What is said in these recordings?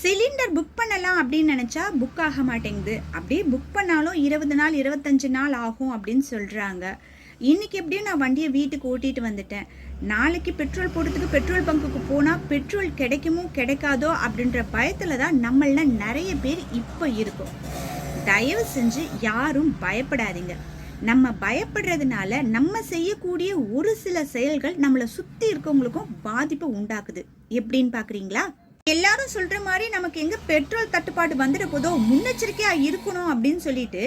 Cylinder book பண்ணலாம் அப்படின்னு நினச்சா புக் ஆக மாட்டேங்குது. அப்படியே புக் பண்ணாலும் 20 நாள் 25 நாள் ஆகும் அப்படின்னு சொல்கிறாங்க. இன்றைக்கி எப்படியும் நான் வண்டியை வீட்டுக்கு ஓட்டிகிட்டு வந்துட்டேன். நாளைக்கு பெட்ரோல் போடுறதுக்கு பெட்ரோல் பங்குக்கு போனால் பெட்ரோல் கிடைக்குமோ கிடைக்காதோ அப்படின்ற பயத்தில் தான் நம்மள நிறைய பேர் இப்போ இருக்கும். தயவு செஞ்சு யாரும் பயப்படாதீங்க. நம்ம பயப்படுறதுனால நம்ம செய்யக்கூடிய ஒரு சில செயல்கள் நம்மளை சுற்றி இருக்கவங்களுக்கும் பாதிப்பை உண்டாக்குது. எப்படின்னு பார்க்குறீங்களா? எல்லாரும் சொல்ற மாதிரி நமக்கு எங்க பெட்ரோல் தட்டுப்பாடு வந்துட போதோ முன்னெச்சரிக்கையா இருக்கணும் அப்படின்னு சொல்லிட்டு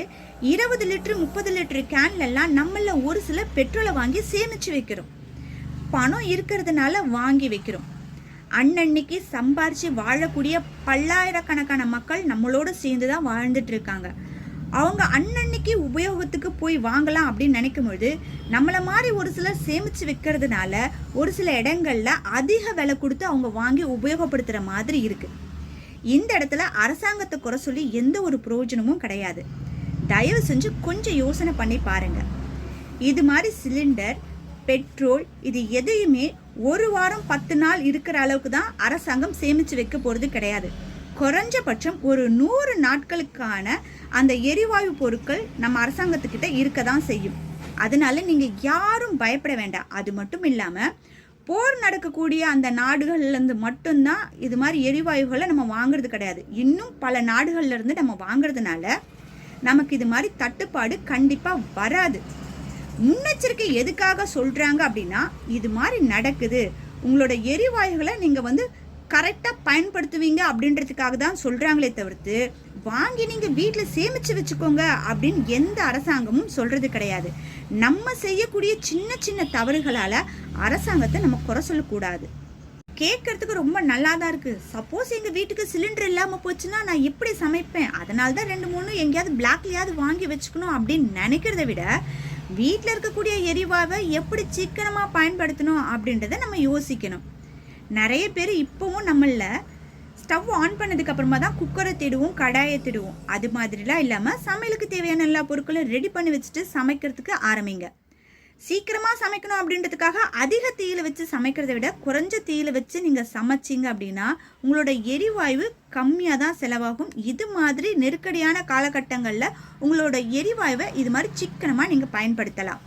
20 லிட்டர் 30 லிட்டர் கேன்ல எல்லாம் நம்மள ஒரு சில பெட்ரோலை வாங்கி சேமிச்சு வைக்கிறோம். பணம் இருக்கிறதுனால வாங்கி வைக்கிறோம். அன்னன்னைக்கு சம்பாரிச்சு வாழக்கூடிய பல்லாயிரக்கணக்கான மக்கள் நம்மளோட சேர்ந்து தான் வாழ்ந்துட்டு இருக்காங்க. அவங்க அன்னன்னைக்கு உபயோகத்துக்கு போய் வாங்கலாம் அப்படின்னு நினைக்கும் பொழுது நம்மளை மாதிரி ஒரு சிலர் சேமித்து வைக்கிறதுனால ஒரு சில இடங்கள்ல அதிக விலை கொடுத்து அவங்க வாங்கி உபயோகப்படுத்துகிற மாதிரி இருக்குது. இந்த இடத்துல அரசாங்கத்தை குறை சொல்லி எந்த ஒரு பிரயோஜனமும் கிடையாது. தயவு செஞ்சு கொஞ்சம் யோசனை பண்ணி பாருங்க. இது மாதிரி சிலிண்டர், பெட்ரோல் இது எதையுமே ஒரு வாரம் 10 நாள் இருக்கிற அளவுக்கு தான் அரசாங்கம் சேமித்து வைக்க போகிறது கிடையாது. குறைஞ்சபட்சம் ஒரு 100 நாட்களுக்கான அந்த எரிவாயு பொருட்கள் நம்ம அரசாங்கத்துக்கிட்ட இருக்க தான் செய்யும். அதனால நீங்கள் யாரும் பயப்பட வேண்டாம். அது மட்டும் இல்லாமல் போர் நடக்கக்கூடிய அந்த நாடுகள்லேருந்து மட்டும்தான் இது மாதிரி எரிவாயுகளை நம்ம வாங்குறது கிடையாது. இன்னும் பல நாடுகள்லேருந்து நம்ம வாங்குறதுனால நமக்கு இது மாதிரி தட்டுப்பாடு கண்டிப்பாக வராது. முன்னெச்சரிக்கை எதுக்காக சொல்கிறாங்க அப்படின்னா, இது மாதிரி நடக்குது, உங்களோட எரிவாயுகளை நீங்கள் கரெக்டாக பயன்படுத்துவீங்க அப்படின்றதுக்காக தான் சொல்கிறாங்களே தவிர்த்து வாங்கி நீங்கள் வீட்டில் சேமித்து வச்சுக்கோங்க அப்படின்னு எந்த அரசாங்கமும் சொல்கிறது கிடையாது. நம்ம செய்யக்கூடிய சின்ன சின்ன தவறுகளால் அரசாங்கத்தை நம்ம குறை சொல்லக்கூடாது. கேட்கறதுக்கு ரொம்ப நல்லா தான் இருக்குது. சப்போஸ் எங்கள் வீட்டுக்கு சிலிண்டர் இல்லாமல் போச்சுன்னா நான் எப்படி சமைப்பேன்? அதனால தான் 2-3 எங்கேயாவது பிளாக்லையாவது வாங்கி வச்சுக்கணும் அப்படின்னு நினைக்கிறத விட வீட்டில் இருக்கக்கூடிய எரிவாயுவை எப்படி சிக்கனமாக பயன்படுத்தணும் அப்படின்றத நம்ம யோசிக்கணும். நிறைய பேர் இப்போவும் நம்மள ஸ்டவ் ஆன் பண்ணதுக்கு அப்புறமா தான் குக்கரை தேடுவோம், கடாயை தேடுவோம். அது மாதிரிலாம் இல்லாமல் சமையலுக்கு தேவையான எல்லா பொருட்களும் ரெடி பண்ணி வச்சுட்டு சமைக்கிறதுக்கு ஆரம்பிங்க. சீக்கிரமாக சமைக்கணும் அப்படின்றதுக்காக அதிக தீயில வச்சு சமைக்கிறத விட குறைஞ்ச தீயில வச்சு நீங்கள் சமைச்சிங்க அப்படின்னா உங்களோட எரிவாயு கம்மியாக தான் செலவாகும். இது மாதிரி நெருக்கடியான காலகட்டங்களில் உங்களோட எரிவாயுவை இது மாதிரி சிக்கனமாக நீங்கள் பயன்படுத்தலாம்.